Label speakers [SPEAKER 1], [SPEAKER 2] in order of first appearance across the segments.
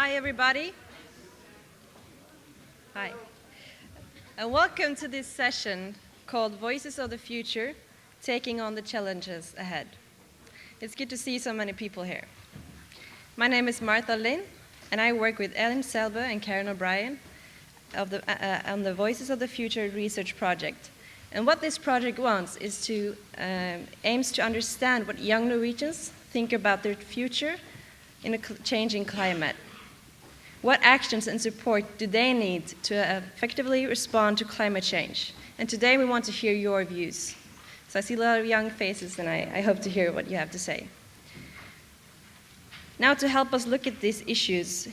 [SPEAKER 1] Hi, everybody. Hi. And welcome to this session called Voices of the Future, Taking on the Challenges Ahead. It's good to see so many people here. My name is Martha Lynn, and I work with Alain Selber and Karen O'Brien on the Voices of the Future research project. And what this project wants is to aims to understand what young Norwegians think about their future in a changing climate. What actions and support do they need to effectively respond to climate change? And today we want to hear your views. So I see a lot of young faces, and I hope to hear what you have to say. Now, to help us look at these issues,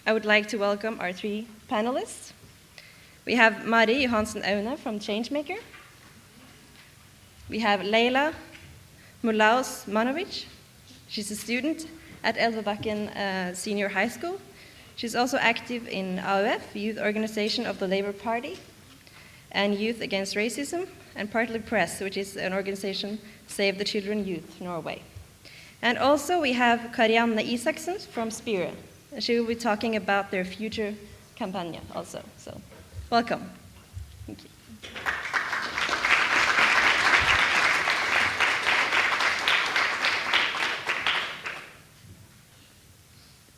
[SPEAKER 1] I would like to welcome our three panelists. We have Marty Johansen from Changemaker. We have Leila Mulaus Manovic. She's a student at Elvebakken Senior High School. She's also active in AUF, Youth Organization of the Labour Party, and Youth Against Racism, and Partly Press, which is an organization, Save the Children Youth Norway. And also we have Carrie Anna from Spire. And she will be talking about their future campaign also. So, welcome. Thank you.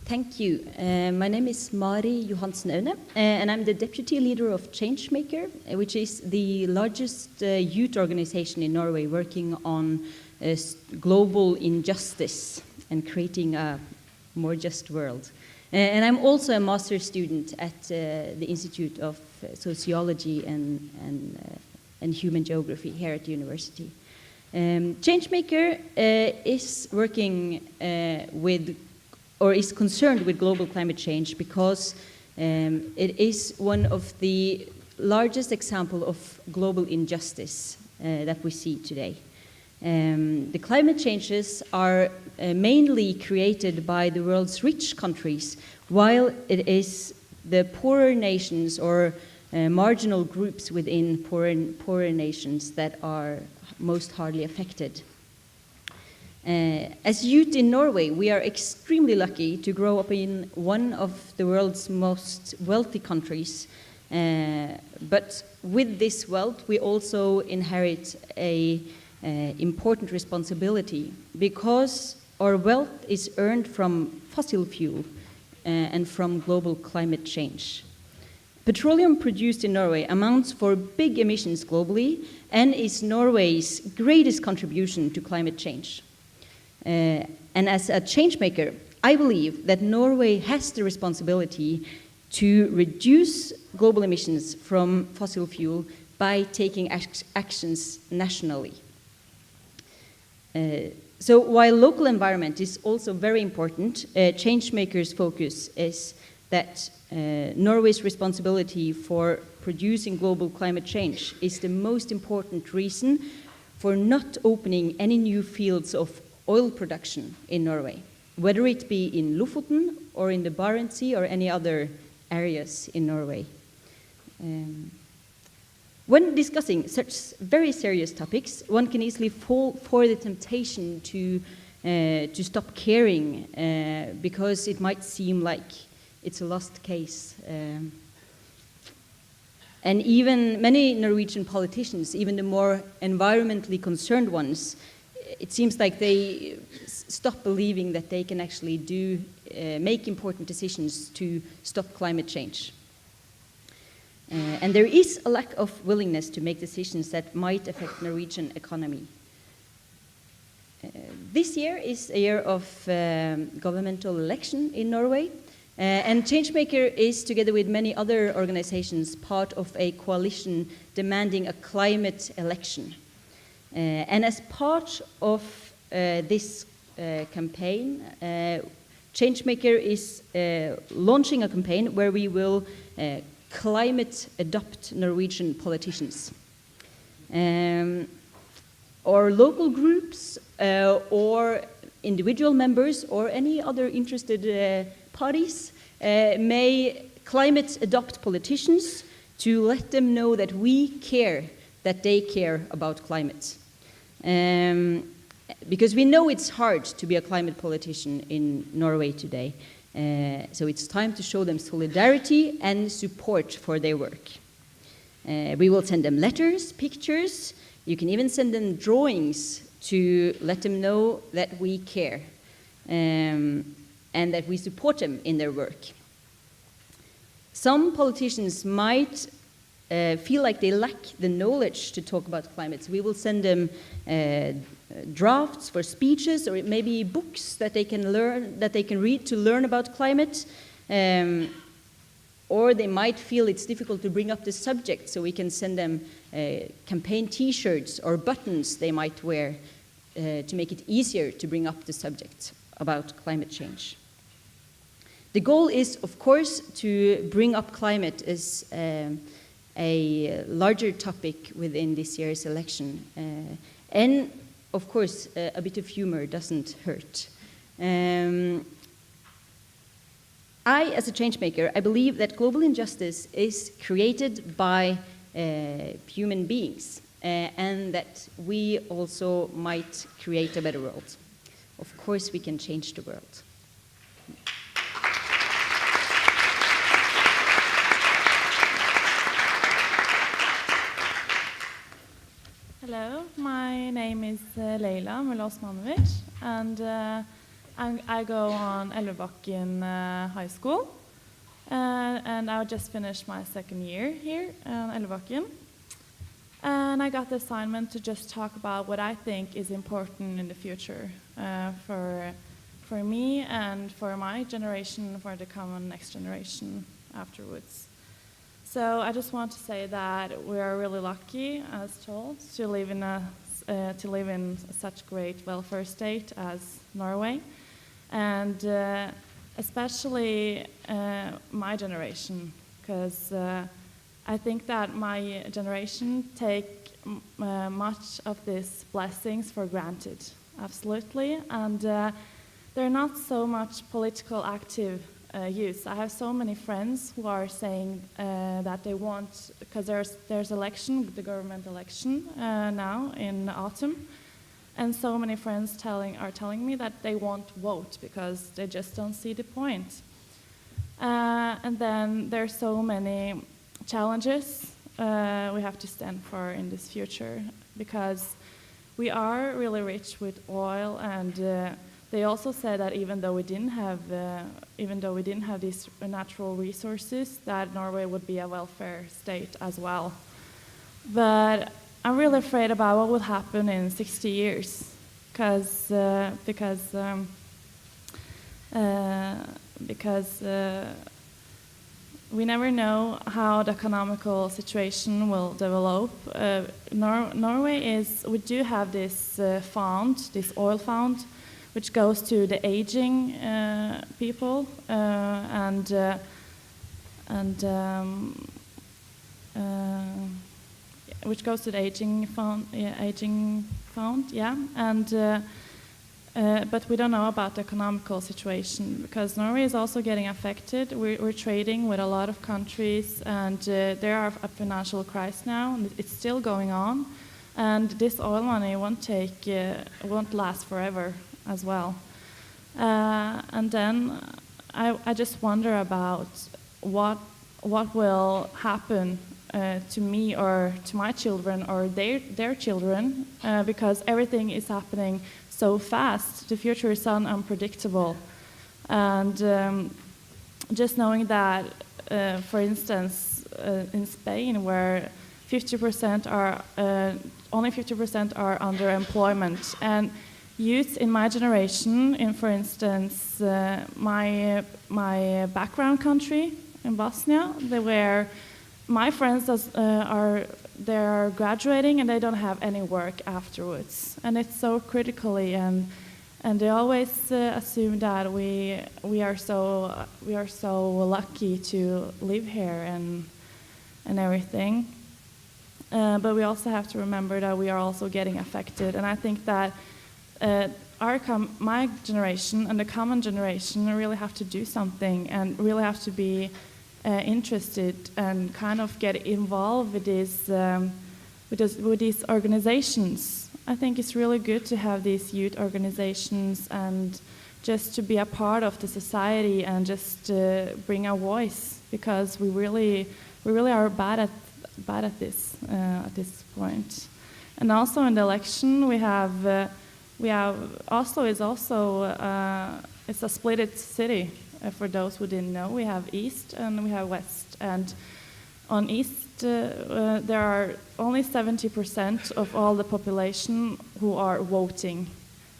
[SPEAKER 2] Thank you. My name is Marty Johansen, and I'm the deputy leader of Changemaker, which is the largest youth organization in Norway working on global injustice and creating a more just world. And I'm also a master's student at the Institute of Sociology and Human Geography here at the university. Changemaker is working is concerned with global climate change because it is one of the largest examples of global injustice that we see today. The climate changes are mainly created by the world's rich countries, while it is the poorer nations or marginal groups within poorer nations that are most hardly affected. As youth in Norway, we are extremely lucky to grow up in one of the world's most wealthy countries. But with this wealth, we also inherit an important responsibility because our wealth is earned from fossil fuel and from global climate change. Petroleum produced in Norway amounts for big emissions globally and is Norway's greatest contribution to climate change. And as a changemaker, I believe that Norway has the responsibility to reduce global emissions from fossil fuel by taking actions nationally. So while local environment is also very important, Changemaker's focus is that Norway's responsibility for producing global climate change is the most important reason for not opening any new fields of oil production in Norway, whether it be in Lofoten or in the Barents Sea or any other areas in Norway. When discussing such very serious topics, one can easily fall for the temptation to stop caring because it might seem like it's a lost case. And even many Norwegian politicians, even the more environmentally concerned ones, it seems like they stop believing that they can actually make important decisions to stop climate change. And there is a lack of willingness to make decisions that might affect Norwegian economy. This year is a year of governmental election in Norway, and Changemaker is, together with many other organizations, part of a coalition demanding a climate election. And as part of this campaign, Changemaker is launching a campaign where we will climate adopt Norwegian politicians. Or local groups or individual members or any other interested parties may climate adopt politicians to let them know that we care, that they care about climate. Because we know it's hard to be a climate politician in Norway today. So it's time to show them solidarity and support for their work. We will send them letters, pictures. You can even send them drawings to let them know that we care and that we support them in their work. Some politicians might feel like they lack the knowledge to talk about climate. So we will send them drafts for speeches, or maybe books that they can read to learn about climate. Or they might feel it's difficult to bring up the subject, so we can send them campaign T-shirts or buttons they might wear to make it easier to bring up the subject about climate change. The goal is, of course, to bring up climate as a larger topic within this year's election. And, of course, a bit of humor doesn't hurt. I, as a change maker, I believe that global injustice is created by human beings, and that we also might create a better world. Of course, we can change the world.
[SPEAKER 3] Hello, my name is Leila Mulla-Osmanovic, and I go on Elvebakken High School, and I just finished my second year here on Elvebakken. And I got the assignment to just talk about what I think is important in the future for me and for my generation, for the common next generation afterwards. So I just want to say that we are really lucky, as told, to live in such great welfare state as Norway, and especially my generation, because I think that my generation take much of these blessings for granted, absolutely, and they're not so much political active youth. I have so many friends who are saying that they want, because there's election, the government election now in autumn, and so many friends are telling me that they won't vote because they just don't see the point. And then there's so many challenges we have to stand for in this future, because we are really rich with oil, and they also said that even though we didn't have these natural resources, that Norway would be a welfare state as well. But I'm really afraid about what will happen in 60 years, because we never know how the economical situation will develop. We do have this fund, this oil fund, which goes to the aging people which goes to the aging fund, but we don't know about the economical situation, because Norway is also getting affected. We're trading with a lot of countries, and there are a financial crisis now, and it's still going on. And this oil money won't last forever as well. And then I just wonder about what will happen to me or to my children or their children, because everything is happening so fast. The future is so unpredictable. And just knowing that, for instance, in Spain, where only 50% are underemployment, and youth in my generation, for instance, my background country in Bosnia, my friends they're graduating and they don't have any work afterwards, and it's so critically, and they always assume that we are so lucky to live here and everything, but we also have to remember that we are also getting affected, and I think that my generation and the common generation really have to do something and really have to be interested and kind of get involved with these organizations. I think it's really good to have these youth organizations and just to be a part of the society and just bring our voice, because we really are bad at this at this point. And also in the election, we have Oslo is also it's a split city. For those who didn't know, we have East and we have West. And on East, there are only 70% of all the population who are voting.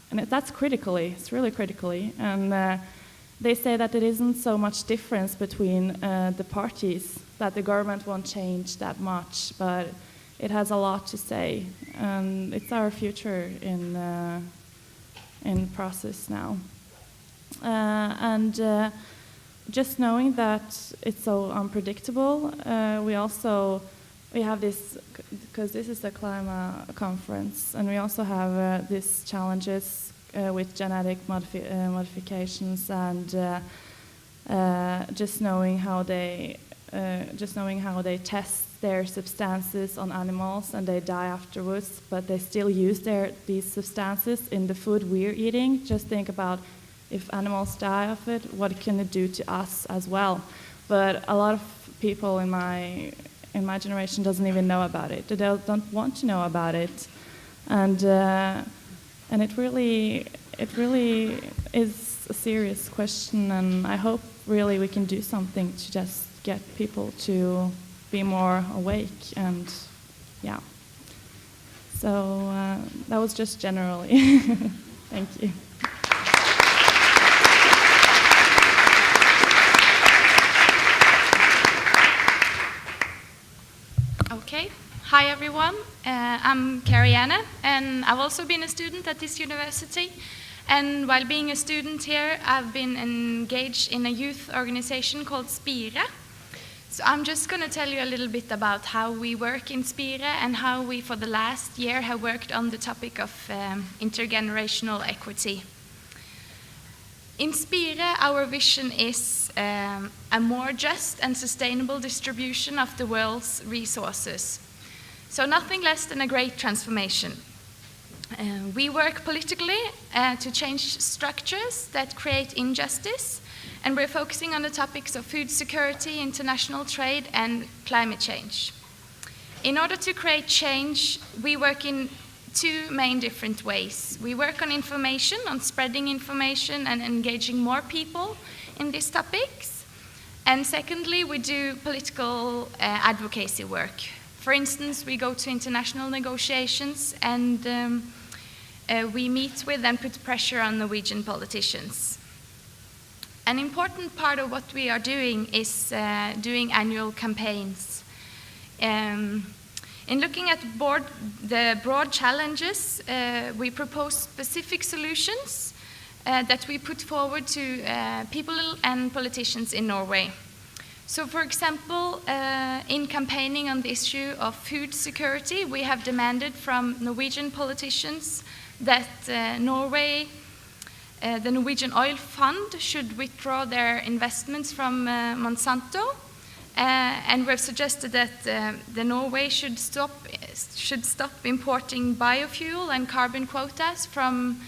[SPEAKER 3] And that's critically, it's really critically. And they say that there isn't so much difference between the parties, that the government won't change that much, but it has a lot to say. And it's our future in process now. Just knowing that it's so unpredictable, we have this, because this is the climate conference, and we also have these challenges with genetic modifications, and just knowing how they test their substances on animals and they die afterwards, but they still use these substances in the food we're eating. Just think about, if animals die of it, what can it do to us as well? But a lot of people in my generation doesn't even know about it. They don't want to know about it, and it really is a serious question. And I hope really we can do something to just get people to be more awake. And yeah, so that was just generally. Thank you.
[SPEAKER 4] Okay. Hi, everyone. I'm Carrie Anna, and I've also been a student at this university. And while being a student here, I've been engaged in a youth organization called Spire. So I'm just going to tell you a little bit about how we work in Spire and how we, for the last year, have worked on the topic of intergenerational equity. In Spire, our vision is a more just and sustainable distribution of the world's resources. So nothing less than a great transformation. We work politically to change structures that create injustice, and we're focusing on the topics of food security, international trade, and climate change. In order to create change, we work in two main different ways. We work on information, on spreading information and engaging more people in these topics. And secondly, we do political advocacy work. For instance, we go to international negotiations and we meet with and put pressure on Norwegian politicians. An important part of what we are doing is doing annual campaigns. In looking at the broad challenges, we propose specific solutions that we put forward to people and politicians in Norway. So, for example, in campaigning on the issue of food security, we have demanded from Norwegian politicians that the Norwegian Oil Fund should withdraw their investments from Monsanto. And we've suggested that the Norway should stop importing biofuel and carbon quotas from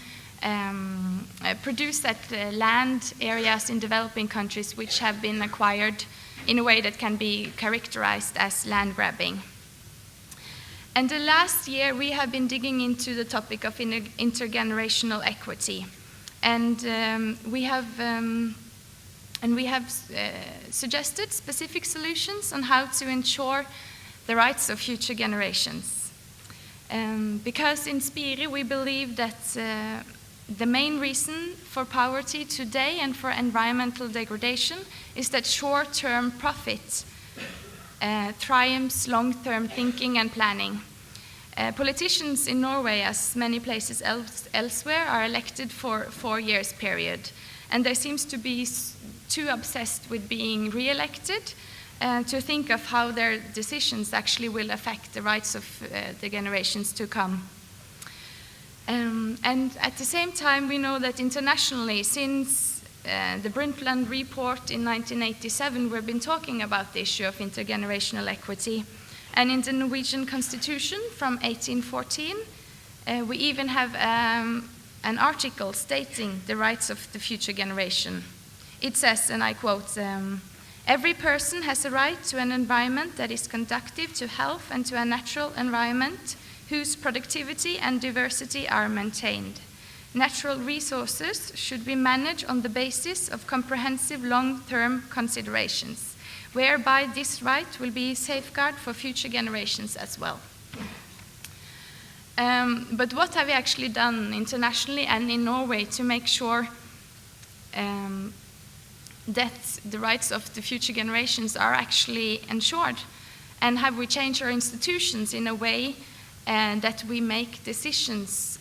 [SPEAKER 4] produced at land areas in developing countries which have been acquired in a way that can be characterized as land grabbing. And the last year we have been digging into the topic of intergenerational equity, and we have suggested specific solutions on how to ensure the rights of future generations. Because in Spire we believe that the main reason for poverty today and for environmental degradation is that short-term profit triumphs long-term thinking and planning. Politicians in Norway, as many places elsewhere, are elected for 4 years period, and there seems to be too obsessed with being re-elected to think of how their decisions actually will affect the rights of the generations to come. And at the same time, we know that internationally, since the Brundtland report in 1987, we've been talking about the issue of intergenerational equity. And in the Norwegian Constitution from 1814, we even have an article stating the rights of the future generation. It says, and I quote, every person has a right to an environment that is conducive to health and to a natural environment whose productivity and diversity are maintained. Natural resources should be managed on the basis of comprehensive long-term considerations, whereby this right will be safeguarded for future generations as well. But what have we actually done internationally and in Norway to make sure that the rights of the future generations are actually ensured? And have we changed our institutions in a way that we make decisions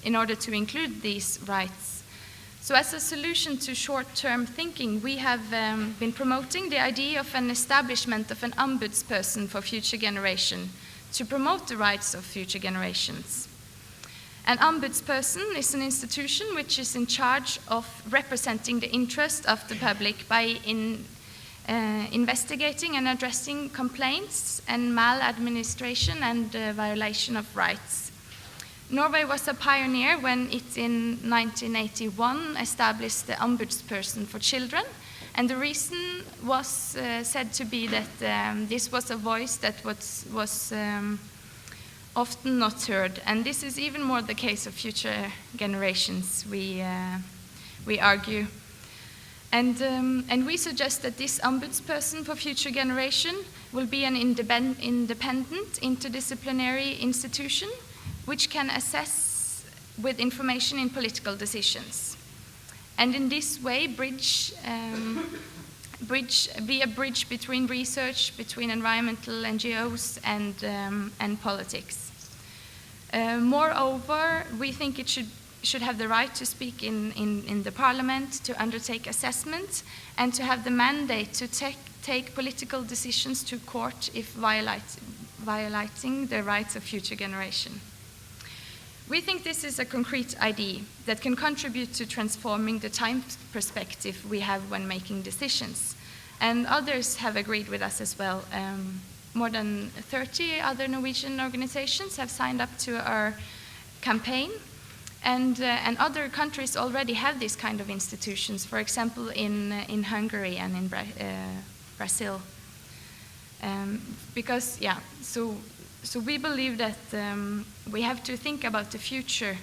[SPEAKER 4] in order to include these rights? So as a solution to short-term thinking, we have been promoting the idea of an establishment of an ombudsperson for future generation to promote the rights of future generations. An ombudsperson is an institution which is in charge of representing the interest of the public by investigating and addressing complaints and maladministration and violation of rights. Norway was a pioneer when it in 1981 established the ombudsperson for children, and the reason was said to be that this was a voice that was often not heard, and this is even more the case of future generations, we argue. And we suggest that this ombudsperson for future generation will be an independent, interdisciplinary institution which can assess with information in political decisions. And in this way, be a bridge between research, between environmental NGOs and politics. Moreover, we think it should have the right to speak in the parliament, to undertake assessments, and to have the mandate to take political decisions to court if violating the rights of future generation. We think this is a concrete idea that can contribute to transforming the time perspective we have when making decisions. And others have agreed with us as well. More than 30 other Norwegian organizations have signed up to our campaign. And other countries already have these kind of institutions, for example, in Hungary and in Brazil. So we believe that we have to think about the future,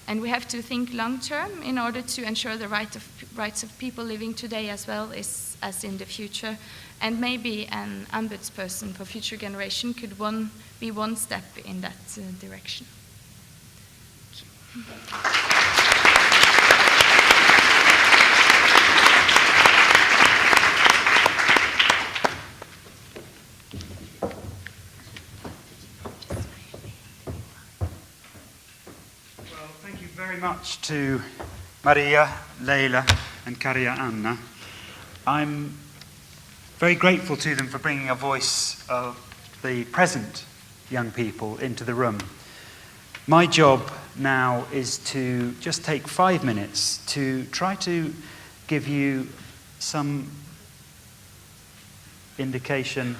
[SPEAKER 4] and we have to think long-term in order to ensure the rights of people living today as well as in the future. And maybe an ombudsperson for future generation could be one step in that direction.
[SPEAKER 5] Very much to Maria, Leila, and Carrie Anna. I'm very grateful to them for bringing a voice of the present young people into the room. My job now is to just take 5 minutes to try to give you some indication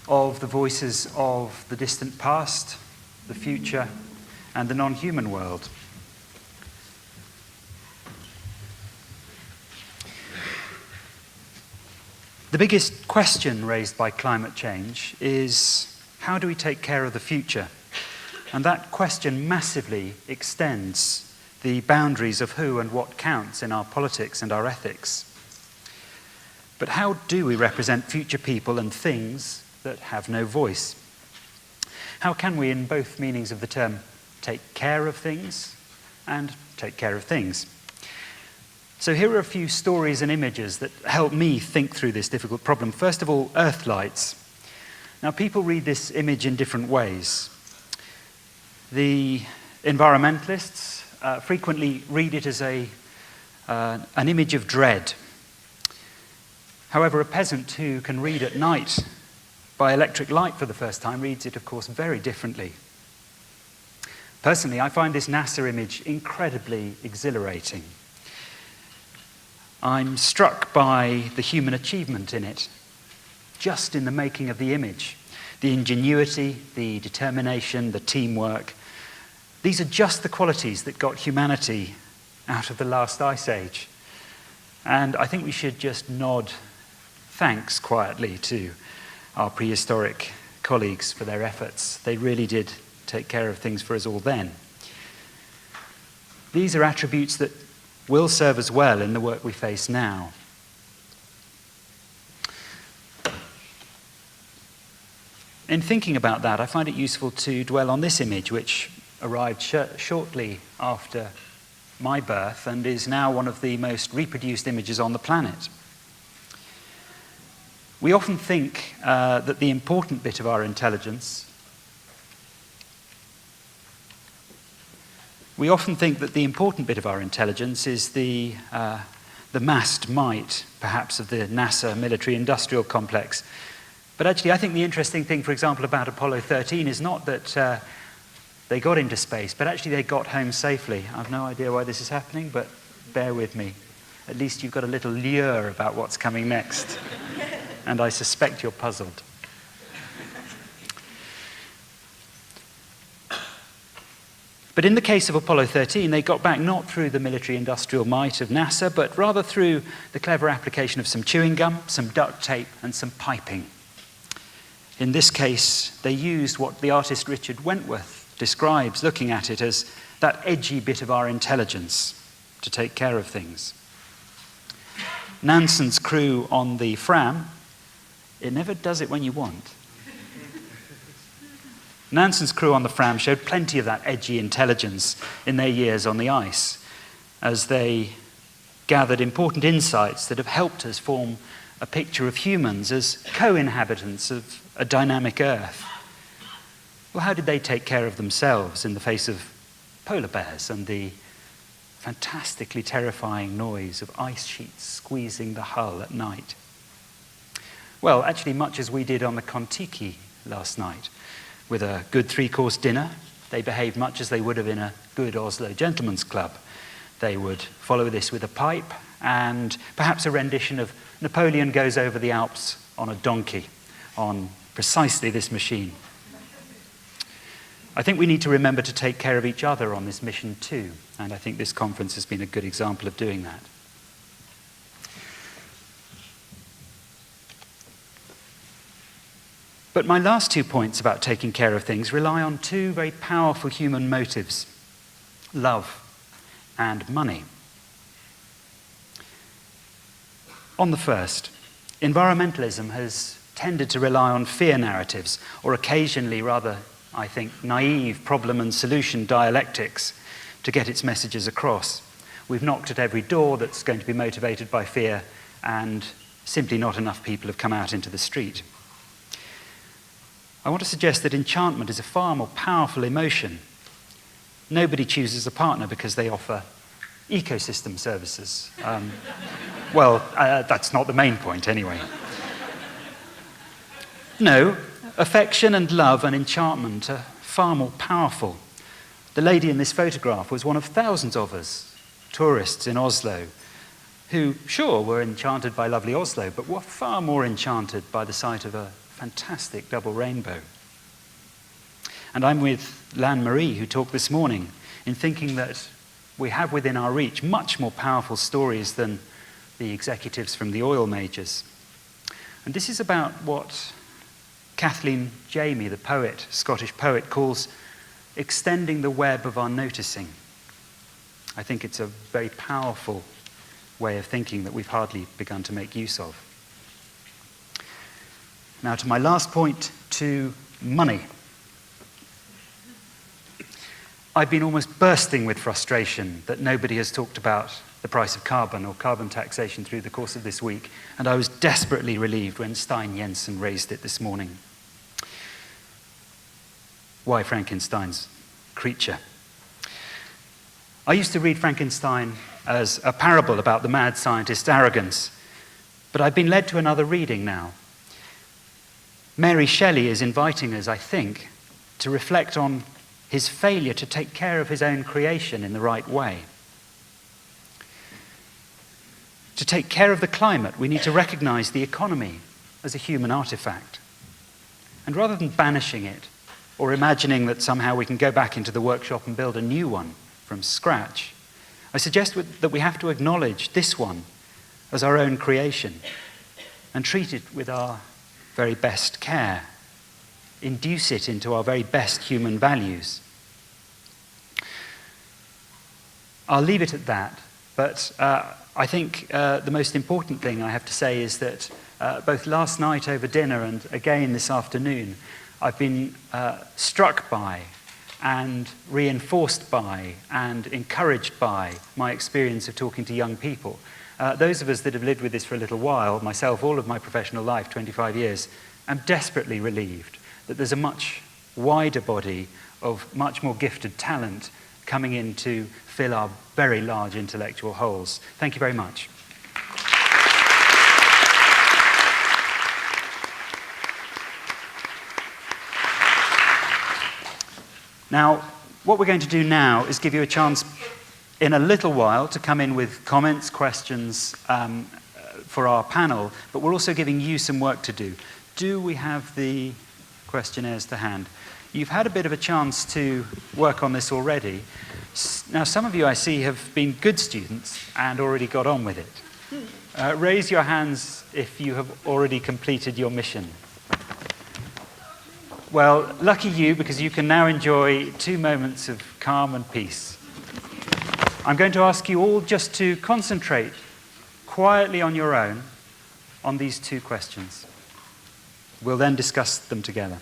[SPEAKER 5] of the voices of the distant past, the future, and the non-human world. The biggest question raised by climate change is, how do we take care of the future? And that question massively extends the boundaries of who and what counts in our politics and our ethics. But how do we represent future people and things that have no voice? How can we, in both meanings of the term, take care of things and take care of things? So here are a few stories and images that help me think through this difficult problem. First of all, earth lights. Now, people read this image in different ways. The environmentalists frequently read it as an image of dread. However, a peasant who can read at night by electric light for the first time reads it, of course, very differently. Personally, I find this NASA image incredibly exhilarating. I'm struck by the human achievement in it, just in the making of the image. The ingenuity, the determination, the teamwork, These are just the qualities that got humanity out of the last ice age. And I think we should just nod thanks quietly to our prehistoric colleagues for their efforts. They really did take care of things for us all then. These are attributes that will serve us well in the work we face now. In thinking about that, I find it useful to dwell on this image, which arrived shortly after my birth and is now one of the most reproduced images on the planet. We often think that the important bit of our intelligence is the massed might, perhaps, of the NASA military-industrial complex. But actually, I think the interesting thing, for example, about Apollo 13 is not that they got into space, but actually they got home safely. I've no idea why this is happening, but bear with me. At least you've got a little lure about what's coming next. And I suspect you're puzzled. But in the case of Apollo 13, they got back not through the military-industrial might of NASA, but rather through the clever application of some chewing gum, some duct tape, and some piping. In this case, they used what the artist Richard Wentworth describes, looking at it as that edgy bit of our intelligence to take care of things. Nansen's crew on the Fram, it never does it when you want. Nansen's crew on the Fram showed plenty of that edgy intelligence in their years on the ice, as they gathered important insights that have helped us form a picture of humans as co-inhabitants of a dynamic Earth. Well, how did they take care of themselves in the face of polar bears and the fantastically terrifying noise of ice sheets squeezing the hull at night? Well, actually, much as we did on the Kon-Tiki last night. With a good three-course dinner, they behaved much as they would have in a good Oslo gentleman's club. They would follow this with a pipe and perhaps a rendition of Napoleon Goes Over the Alps on a donkey, on precisely this machine. I think we need to remember to take care of each other on this mission too, and I think this conference has been a good example of doing that. But my last 2 points about taking care of things rely on two very powerful human motives: love and money. On the first, environmentalism has tended to rely on fear narratives, or occasionally rather, I think, naive problem and solution dialectics to get its messages across. We've knocked at every door that's going to be motivated by fear, and simply not enough people have come out into the street. I want to suggest that enchantment is a far more powerful emotion. Nobody chooses a partner because they offer ecosystem services. That's not the main point anyway. No, affection and love and enchantment are far more powerful. The lady in this photograph was one of thousands of us, tourists in Oslo, who, sure, were enchanted by lovely Oslo, but were far more enchanted by the sight of a fantastic double rainbow. And I'm with Lan Marie, who talked this morning, in thinking that we have within our reach much more powerful stories than the executives from the oil majors. And this is about what Kathleen Jamie, the poet, Scottish poet, calls extending the web of our noticing. I think it's a very powerful way of thinking that we've hardly begun to make use of. Now to my last point, to money. I've been almost bursting with frustration that nobody has talked about the price of carbon or carbon taxation through the course of this week, and I was desperately relieved when Stein Jensen raised it this morning. Why Frankenstein's creature? I used to read Frankenstein as a parable about the mad scientist's arrogance, but I've been led to another reading now. Mary Shelley is inviting us, I think, to reflect on his failure to take care of his own creation in the right way. To take care of the climate, we need to recognize the economy as a human artifact. And rather than banishing it or imagining that somehow we can go back into the workshop and build a new one from scratch. I suggest that we have to acknowledge this one as our own creation and treat it with our very best care, induce it into our very best human values. I'll leave it at that, but I think the most important thing I have to say is that both last night over dinner and again this afternoon, I've been struck by and reinforced by and encouraged by my experience of talking to young people. Those of us that have lived with this for a little while, myself, all of my professional life, 25 years, I'm desperately relieved that there's a much wider body of much more gifted talent coming in to fill our very large intellectual holes. Thank you very much. Now, what we're going to do now is give you a chance in a little while to come in with comments, questions for our panel, but we're also giving you some work to do. Do we have the questionnaires to hand? You've had a bit of a chance to work on this already. Now, some of you I see have been good students and already got on with it. Raise your hands if you have already completed your mission. Well, lucky you, because you can now enjoy 2 moments of calm and peace. I'm going to ask you all just to concentrate quietly on your own on these 2 questions. We'll then discuss them together.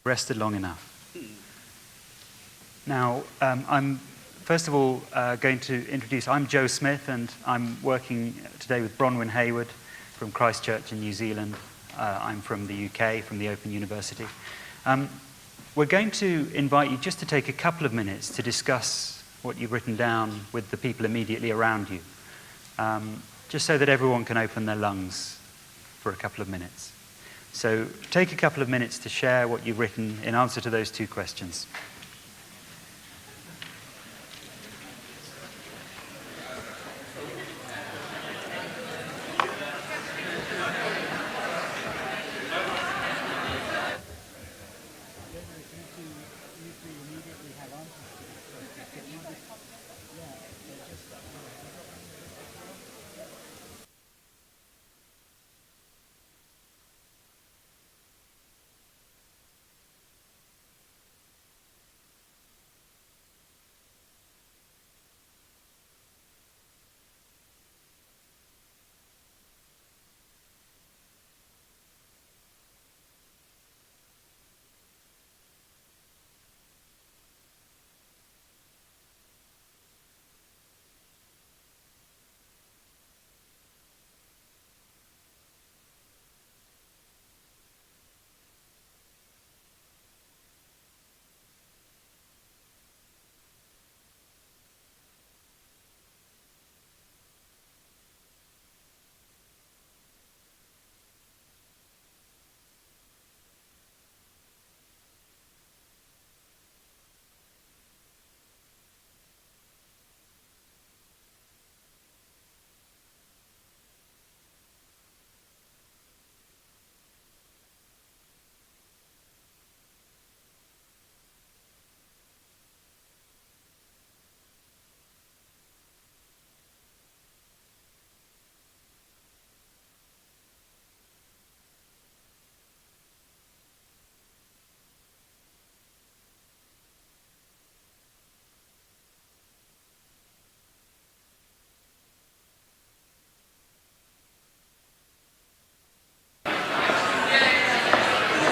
[SPEAKER 5] Rested long enough. Now, I'm first of all going to introduce, I'm Joe Smith, and I'm working today with Bronwyn Hayward from Christchurch in New Zealand. I'm from the UK, from the Open University. We're going to invite you just to take a couple of minutes to discuss what you've written down with the people immediately around you, just so that everyone can open their lungs for a couple of minutes. So take a couple of minutes to share what you've written in answer to those 2 questions.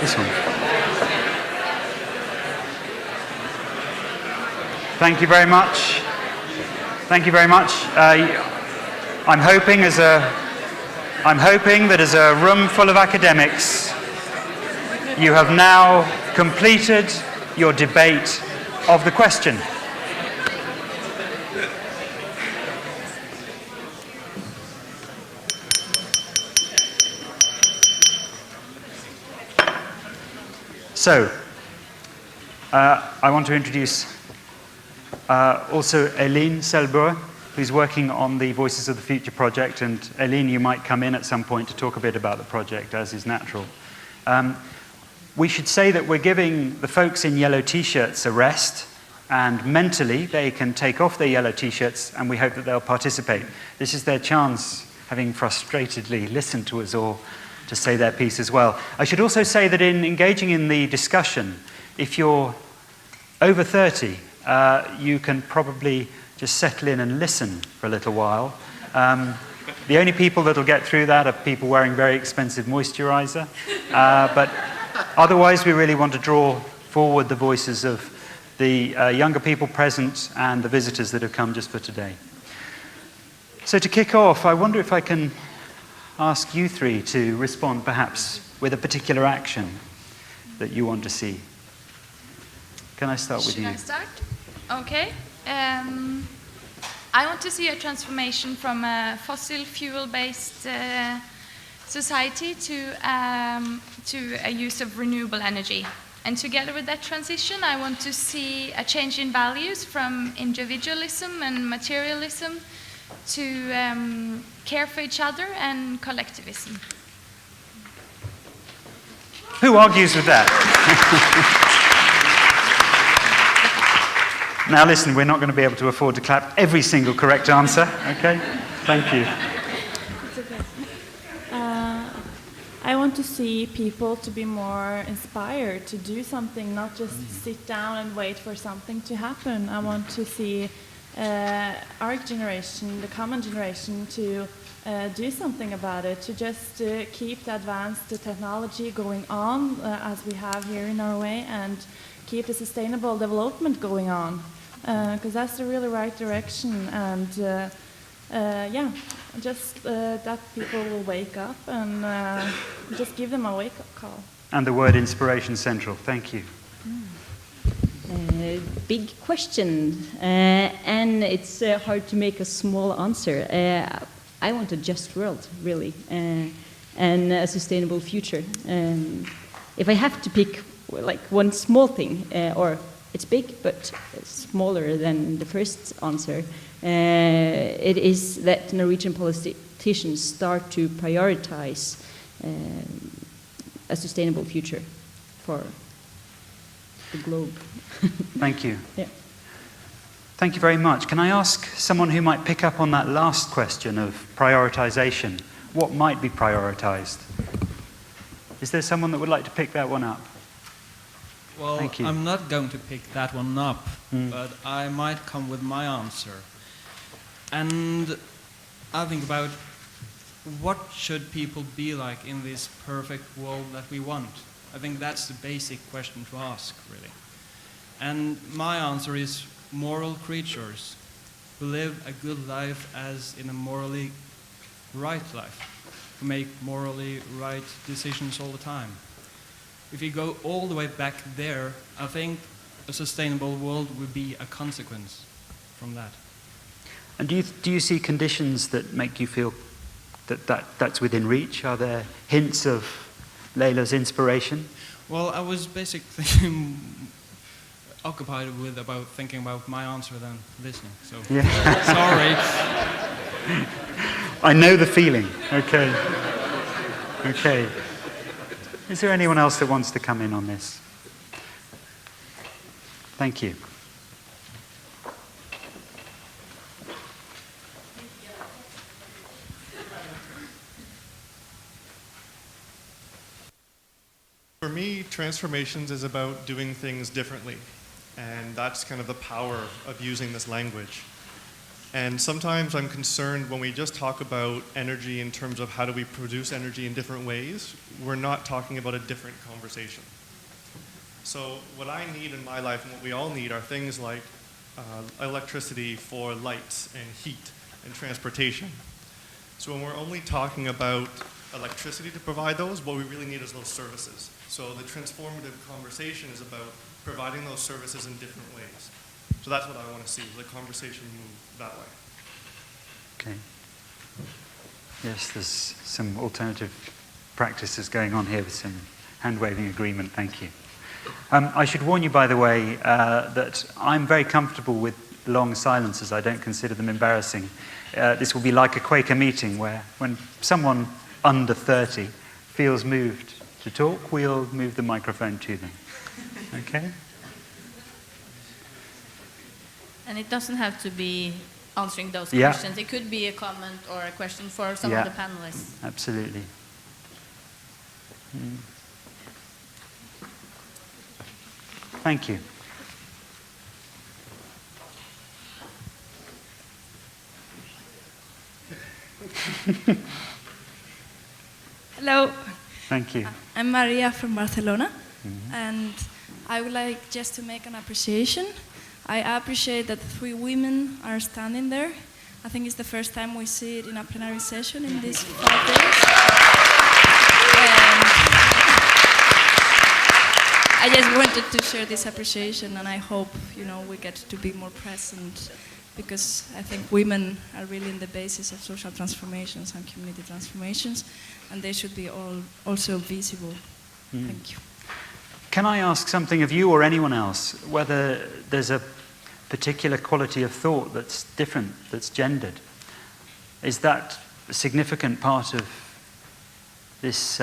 [SPEAKER 5] this one. Thank you very much. Thank you very much. I'm hoping that as a room full of academics, you have now completed your debate of the question. So, I want to introduce also Alain Selber, who's working on the Voices of the Future project, and Alain, you might come in at some point to talk a bit about the project, as is natural. We should say that we're giving the folks in yellow t-shirts a rest, and mentally they can take off their yellow t-shirts, and we hope that they'll participate. This is their chance, having frustratedly listened to us all, to say their piece as well. I should also say that in engaging in the discussion, if you're over 30, you can probably just settle in and listen for a little while. The only people that will get through that are people wearing very expensive moisturizer. But otherwise, we really want to draw forward the voices of the younger people present and the visitors that have come just for today. So to kick off, I wonder if I can ask you three to respond perhaps with a particular action that you want to see. Can I start with you?
[SPEAKER 4] Should I start? Okay. I want to see a transformation from a fossil fuel-based society to a use of renewable energy. And together with that transition, I want to see a change in values from individualism and materialism to care for each other and collectivism.
[SPEAKER 5] Who argues with that? Now listen, we're not going to be able to afford to clap every single correct answer, okay? Thank you.
[SPEAKER 3] It's okay. I want to see people to be more inspired to do something, not just sit down and wait for something to happen. I want to see our generation, the common generation, to do something about it, to just keep the advanced technology going on as we have here in Norway, and keep the sustainable development going on, because that's the really right direction. And yeah, just that people will wake up and just give them a wake-up call.
[SPEAKER 5] And the word inspiration central. Thank you.
[SPEAKER 2] Big question, and it's hard to make a small answer. I want a just world, really, and a sustainable future. If I have to pick like one small thing, or it's big but smaller than the first answer, it is that Norwegian politicians start to prioritize a sustainable future for the globe.
[SPEAKER 5] Thank you.
[SPEAKER 2] Yeah.
[SPEAKER 5] Thank you very much. Can I ask someone who might pick up on that last question of prioritization? What might be prioritized? Is there someone that would like to pick that one up?
[SPEAKER 6] Well,
[SPEAKER 5] Thank you.
[SPEAKER 6] I'm not going to pick that one up, but I might come with my answer. And I think about what should people be like in this perfect world that we want? I think that's the basic question to ask, really. And my answer is moral creatures who live a good life as in a morally right life, who make morally right decisions all the time. If you go all the way back there, I think a sustainable world would be a consequence from that.
[SPEAKER 5] And do you see conditions that make you feel that's within reach? Are there hints of Leila's inspiration?
[SPEAKER 6] Well, I was basically occupied with thinking about my answer than listening. So
[SPEAKER 5] Yeah.
[SPEAKER 6] sorry.
[SPEAKER 5] I know the feeling. Okay. Okay. Is there anyone else that wants to come in on this? Thank you.
[SPEAKER 7] For me, transformations is about doing things differently. And that's kind of the power of using this language. And sometimes I'm concerned when we just talk about energy in terms of how do we produce energy in different ways, we're not talking about a different conversation. So what I need in my life and what we all need are things like electricity for lights and heat and transportation. So when we're only talking about electricity to provide those, what we really need is those services. So the transformative conversation is about providing those services in different ways. So that's what I want to see, the conversation move that way.
[SPEAKER 5] Okay. Yes, there's some alternative practices going on here with some hand-waving agreement. Thank you. I should warn you, by the way, that I'm very comfortable with long silences. I don't consider them embarrassing. This will be like a Quaker meeting where when someone under 30 feels moved to talk, we'll move the microphone to them. Okay?
[SPEAKER 8] And it doesn't have to be answering those
[SPEAKER 5] Yeah.
[SPEAKER 8] questions. It could be a comment or a question for some
[SPEAKER 5] Yeah.
[SPEAKER 8] of the panelists.
[SPEAKER 5] Absolutely. Thank you.
[SPEAKER 9] Hello,
[SPEAKER 5] Thank you.
[SPEAKER 9] I'm Maria from Barcelona, and I would like just to make an appreciation. I appreciate that 3 women are standing there. I think it's the first time we see it in a plenary session in these 5 days. And I just wanted to share this appreciation, and I hope, we get to be more present, because I think women are really in the basis of social transformations and community transformations, and they should be also visible. Thank you.
[SPEAKER 5] Can I ask something of you or anyone else, whether there's a particular quality of thought that's different, that's gendered? Is that a significant part of this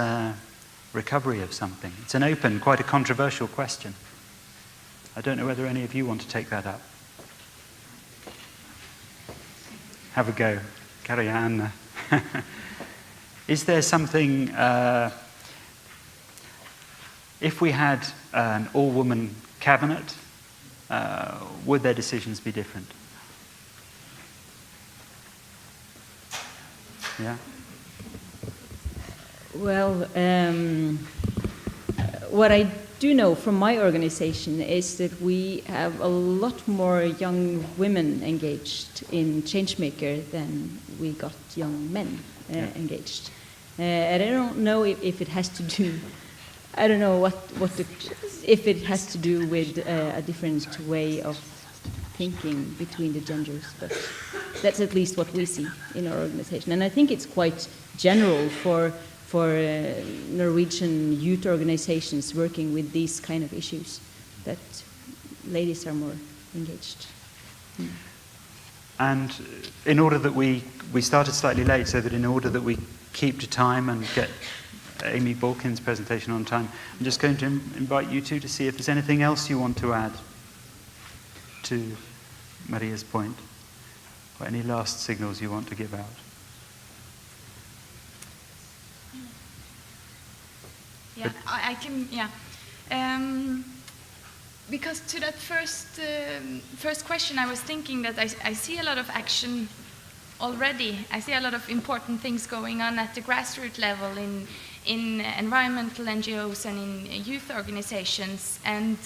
[SPEAKER 5] recovery of something? It's an open, quite a controversial question. I don't know whether any of you want to take that up. Have a go. Carrie Anna. Is there something, if we had an all-woman cabinet, would their decisions be different? Yeah?
[SPEAKER 2] Well, what I do know from my organization is that we have a lot more young women engaged in Changemaker than we got young men engaged. And I don't know if it has to do, I don't know if it has to do with a different way of thinking between the genders, but that's at least what we see in our organization. And I think it's quite general for Norwegian youth organizations working with these kind of issues, that ladies are more engaged.
[SPEAKER 5] And in order that we started slightly late, so that in order that we keep to time and get Amy Balkin's presentation on time, I'm just going to invite you two to see if there's anything else you want to add to Maria's point, or any last signals you want to give out.
[SPEAKER 4] Yeah, I can, yeah. Because to that first question, I was thinking that I see a lot of action already. I see a lot of important things going on at the grassroots level in environmental NGOs and in youth organizations. And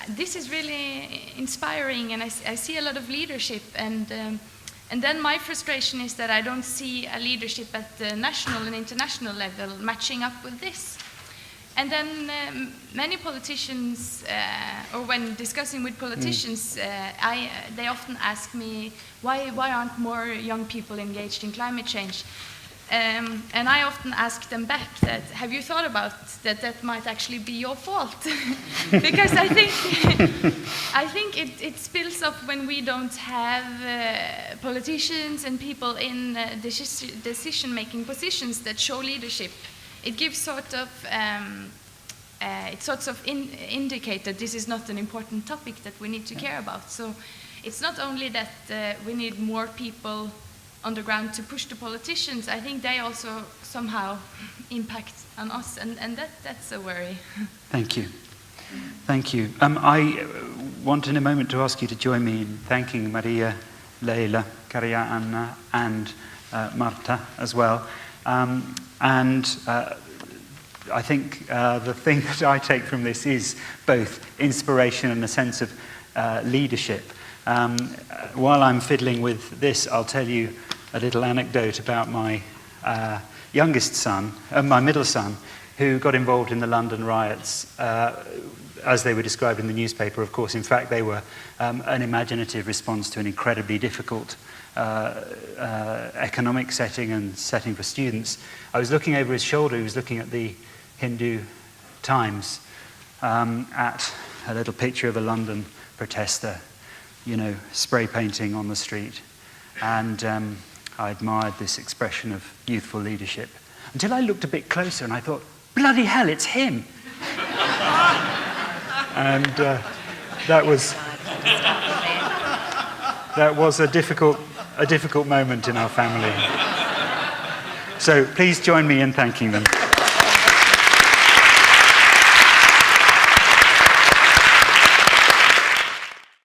[SPEAKER 4] this is really inspiring, and I see a lot of leadership. And then my frustration is that I don't see a leadership at the national and international level matching up with this. And then many politicians, or when discussing with politicians, they often ask me, why aren't more young people engaged in climate change? And I often ask them back that, have you thought about that might actually be your fault? Because I think it spills up when we don't have politicians and people in decision-making positions that show leadership. It gives sort of, indicate that this is not an important topic that we need to care about. So it's not only that we need more people on the ground to push the politicians, I think they also somehow impact on us, and that's a worry.
[SPEAKER 5] Thank you. Thank you. I want in a moment to ask you to join me in thanking Maria, Leila, Carrie Anna, and Marta as well. I think the thing that I take from this is both inspiration and a sense of leadership. While I'm fiddling with this, I'll tell you a little anecdote about my youngest son, my middle son, who got involved in the London riots, as they were described in the newspaper. Of course, in fact, they were an imaginative response to an incredibly difficult economic setting and setting for students. I was looking over his shoulder. He was looking at the Hindu Times, at a little picture of a London protester, you know, spray painting on the street. And I admired this expression of youthful leadership until I looked a bit closer and I thought, bloody hell, it's him. And that was a difficult moment in our family. So please join me in thanking them.